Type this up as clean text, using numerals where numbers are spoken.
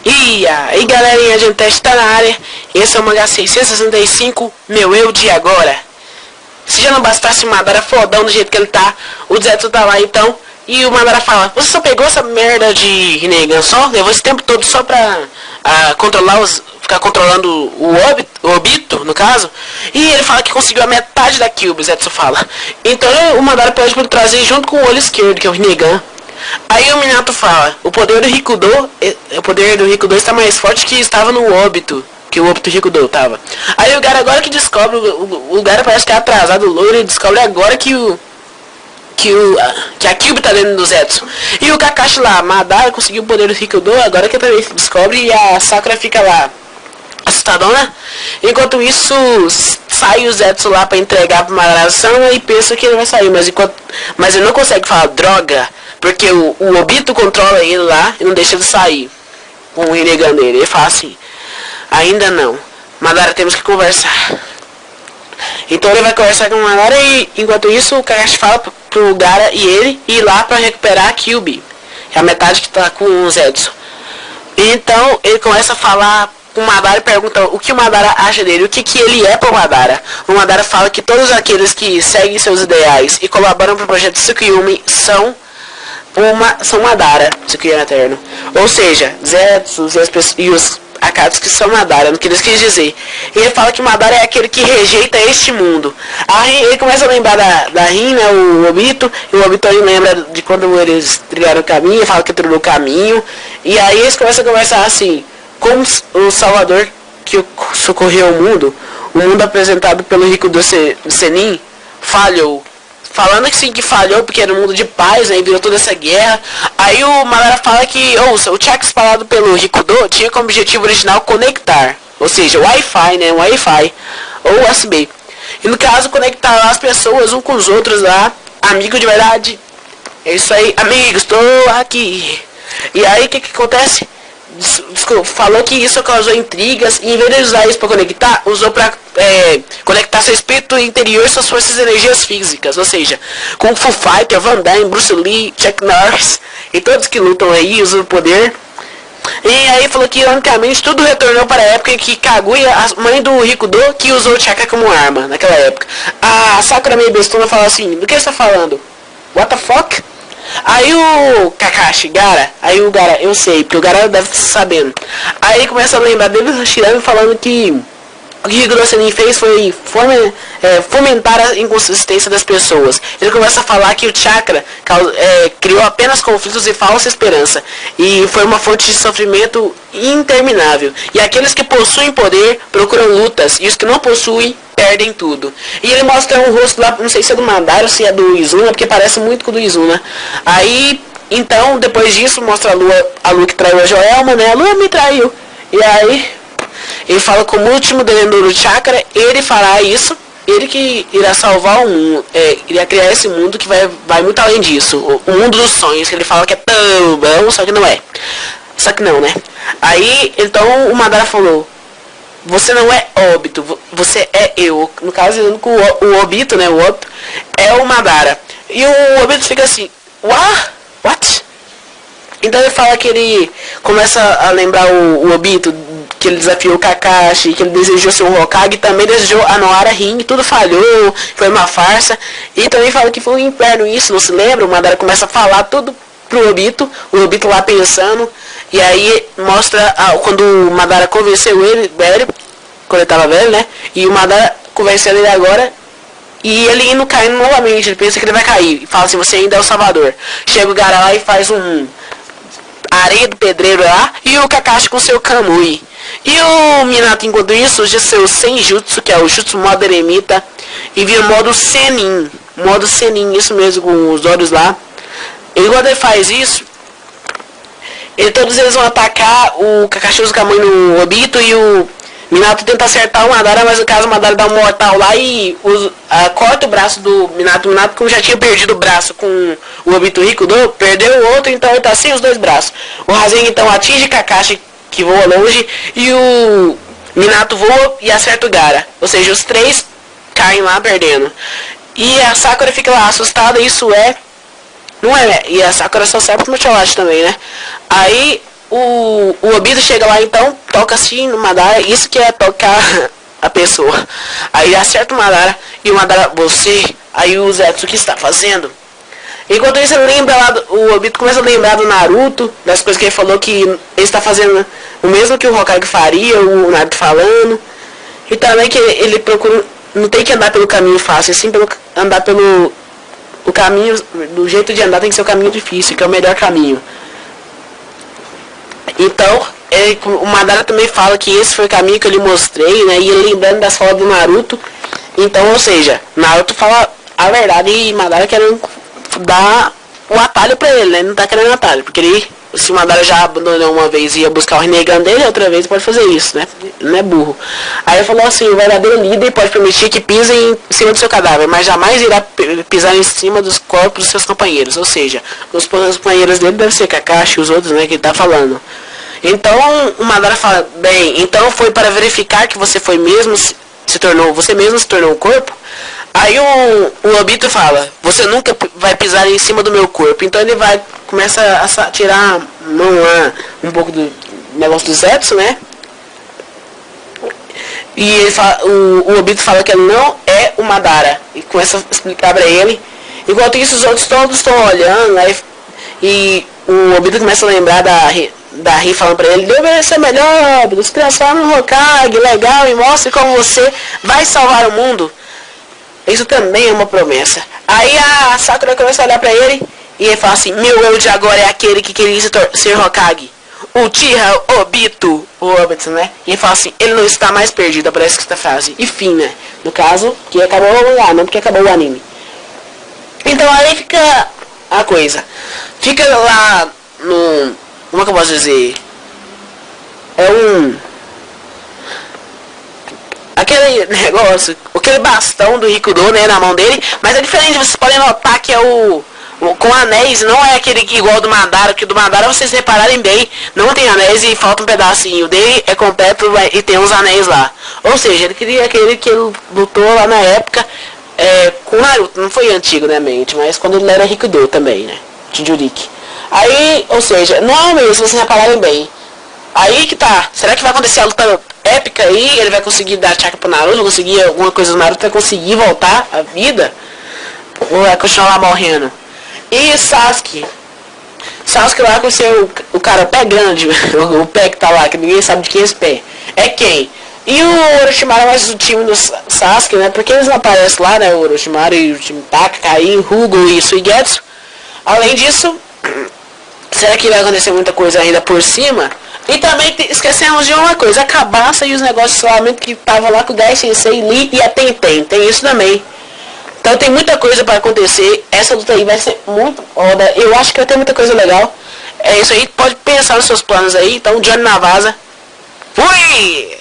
E aí galerinha, a gente está na área. Esse é o Mangá 665, meu eu de agora. Se já não bastasse o Madara fodão do jeito que ele tá, o Zetsu tá lá então. E o Madara fala: você só pegou essa merda de Rinnegan só? Levou esse tempo todo só pra controlar ficar controlando o Obito, no caso? E ele fala que conseguiu a metade da Kyuubi, o Zetsu fala. Então o Madara pede pra ele trazer junto com o olho esquerdo, que é o Rinnegan. Aí o Minato fala: o poder do Rikudo está mais forte que estava no Obito, que o Obito Rikudo tava. Aí o Gara agora que descobre, o Gara parece que é atrasado, o loiro, ele descobre agora que a Kyuubi tá dentro do Zetsu. E o Kakashi lá, Madara conseguiu o poder do Rikudo, agora que também se descobre, e a Sakura fica lá assustadona. Enquanto isso, sai o Zetsu lá pra entregar pro Madara e pensa que ele vai sair, mas ele não consegue falar droga, porque o Obito controla ele lá e não deixa ele sair com o Rinnegan dele. Ele fala assim: ainda não, Madara, temos que conversar. Então ele vai conversar com o Madara e enquanto isso o Kakashi fala pro Gara e ele ir lá pra recuperar a Kyuubi, que é a metade que tá com o Zetsu. Então ele começa a falar com o Madara e pergunta o que o Madara acha dele, o que ele é pro Madara. O Madara fala que todos aqueles que seguem seus ideais e colaboram pro projeto Tsukuyomi são Madara, Tsukuyomi Eterno. Ou seja, Zetsu e os Akatsuki são Madara, no que eles quis dizer. Ele fala que Madara é aquele que rejeita este mundo. Aí ele começa a lembrar da Rin, né, o Obito, e o Obito aí lembra de quando eles trilharam o caminho, fala que trilhou o caminho, e aí eles começam a conversar assim: como o Salvador que socorreu o mundo apresentado pelo Rikudo Sennin falhou. Falando que sim, que falhou porque era um mundo de paz, né, e virou toda essa guerra. Aí o Madara fala que, ouça, o Chakra espalhado pelo Rikudo tinha como objetivo original conectar, ou seja, Wi-Fi, né, Wi-Fi, ou USB. E no caso, conectar lá as pessoas um com os outros lá, amigo de verdade. É isso aí, amigos, estou aqui. E aí, o que acontece? Falou que isso causou intrigas e em vez de usar isso para conectar, usou para conectar seu espírito interior e suas forças e energias físicas, ou seja, Kung Fu Fighter, Van Damme, Bruce Lee, Chuck Norris e todos que lutam aí usam o poder. E aí falou que ironicamente tudo retornou para a época em que Kaguya, a mãe do Rikudo, que usou o chakra como arma naquela época. A Sakura meio bestona fala assim: do que você está falando? What the fuck? Aí o Kakashi, Gara, eu sei, porque o Gara deve estar sabendo. Aí começa a lembrar dele, Hashirama, falando que o que Rikudo Sennin fez foi fomentar a inconsistência das pessoas. Ele começa a falar que o chakra criou apenas conflitos e falsa esperança, e foi uma fonte de sofrimento interminável. E aqueles que possuem poder procuram lutas, e os que não possuem perdem tudo. E ele mostra um rosto lá, não sei se é do Madara ou se é do Izuna, porque parece muito com o do Izuna. Aí, então, depois disso, mostra a Lua que traiu a Joelma, né? A Lua me traiu. E aí, ele fala como último devendor do chakra, ele fará isso, ele que irá salvar o mundo, irá criar esse mundo que vai muito além disso. O mundo dos sonhos, que ele fala que é tão bom, só que não é. Só que não, né? Aí, então, o Madara falou: você não é Obito, você é eu. No caso, o Obito, né, o Obito, é o Madara. E o Obito fica assim: what? Então ele fala que ele começa a lembrar o Obito, que ele desafiou o Kakashi, que ele desejou ser um Hokage, também desejou a Noara Rin, tudo falhou, foi uma farsa. E também fala que foi um inferno isso, não se lembra? O Madara começa a falar tudo pro Obito, o Obito lá pensando. E aí mostra quando o Madara convenceu ele, velho, quando ele tava velho, né? E o Madara convencendo ele agora, e ele indo caindo novamente, ele pensa que ele vai cair. E fala assim: você ainda é o Salvador. Chega o Gara lá e faz um areia do pedreiro lá, e o Kakashi com seu Kamui. E o Minato, enquanto isso, usa seu Senjutsu, que é o Jutsu modo eremita, e vira o modo Sennin. Modo Sennin, isso mesmo, com os olhos lá. E quando ele faz isso, todos eles vão atacar. O Kakashi usa o Kamui no Obito e o Minato tenta acertar o Madara, mas no caso o Madara dá um mortal lá e corta o braço do Minato. O Minato, como já tinha perdido o braço com o Obito Rikudo, perdeu o outro, então ele tá sem os dois braços. O Rasengan então atinge Kakashi, que voa longe, e o Minato voa e acerta o Gara. Ou seja, os três caem lá perdendo. E a Sakura fica lá assustada, isso não é, e a Sakura só serve pro martial art também, né? Aí o Obito chega lá então, toca assim no Madara, isso que é tocar a pessoa. Aí acerta o Madara e o Madara, você, aí o Zetsu, o que está fazendo? Enquanto isso ele lembra lá, o Obito começa a lembrar do Naruto, das coisas que ele falou que ele está fazendo o mesmo que o Hokage faria, o Naruto falando. E também que ele procura, não tem que andar pelo caminho fácil, sim pelo andar pelo o caminho, do jeito de andar tem que ser o caminho difícil, que é o melhor caminho. Então, o Madara também fala que esse foi o caminho que eu lhe mostrei, né? E ele lembrando das falas do Naruto. Então, ou seja, Naruto fala a verdade e Madara querendo dar o atalho pra ele, né? Não tá querendo atalho, porque ele, se o Madara já abandonou uma vez e ia buscar o Rinnegan dele, outra vez pode fazer isso, né? Não é burro. Aí ele falou assim, o verdadeiro líder pode permitir que pisem em cima do seu cadáver, mas jamais irá pisar em cima dos corpos dos seus companheiros. Ou seja, os companheiros dele devem ser Kakashi e os outros, né, que ele tá falando. Então o Madara fala, bem, então foi para verificar que você foi mesmo você mesmo se tornou um corpo? Aí o Obito fala, você nunca vai pisar em cima do meu corpo. Então ele começa a tirar a mão lá, um pouco do negócio do Zetsu, né? E ele fala, o Obito fala que ele não é o Madara. E começa a explicar pra ele. Enquanto isso os outros todos estão olhando, né? E o Obito começa a lembrar da Ri falando pra ele, deve ser melhor, Obito, se transforma no Hokage, legal, e mostre como você vai salvar o mundo. Isso também é uma promessa. Aí a Sakura começa a olhar pra ele e ele fala assim, meu eu de agora é aquele que queria ser Hokage. Uchiha Obito. O Obito, né? E ele fala assim, ele não está mais perdido, aparece que esta frase. E fim, né? No caso, que acabou lá, não porque acabou o anime. Então aí fica a coisa. Fica lá no... Como é que eu posso dizer? Aquele negócio, aquele bastão do Rikudo, né, na mão dele, mas é diferente, vocês podem notar que é com anéis, não é aquele igual do Madara, que do Madara, vocês repararem bem, não tem anéis e falta um pedacinho, o dele é completo e tem uns anéis lá. Ou seja, ele queria aquele que ele lutou lá na época com o Naruto, não foi antigo, né, mente, mas quando ele era Rikudo também, né, Jinchuriki. Aí, ou seja, não é o mesmo, se vocês repararem bem. Aí que tá, será que vai acontecer a luta épica aí? Ele vai conseguir dar chakra pro Naruto, vai conseguir alguma coisa do Naruto, vai conseguir voltar à vida? Ou vai continuar lá morrendo? E Sasuke lá com o cara, o pé grande, o pé que tá lá, que ninguém sabe de quem é esse pé. É quem? E o Orochimaru mais o time do Sasuke, né? Porque eles não aparecem lá, né? O Orochimaru e o time Taka, Kain, Hugo e Suigetsu. Além disso, será que vai acontecer muita coisa ainda por cima? E também esquecemos de uma coisa, a Cabaça e os negócios solamente que estavam lá com o Gai Sensei, Lee e a Tenten. Tem isso também. Então tem muita coisa para acontecer. Essa luta aí vai ser muito foda. Eu acho que vai ter muita coisa legal. É isso aí, pode pensar nos seus planos aí. Então, Johnny na vaza. Fui!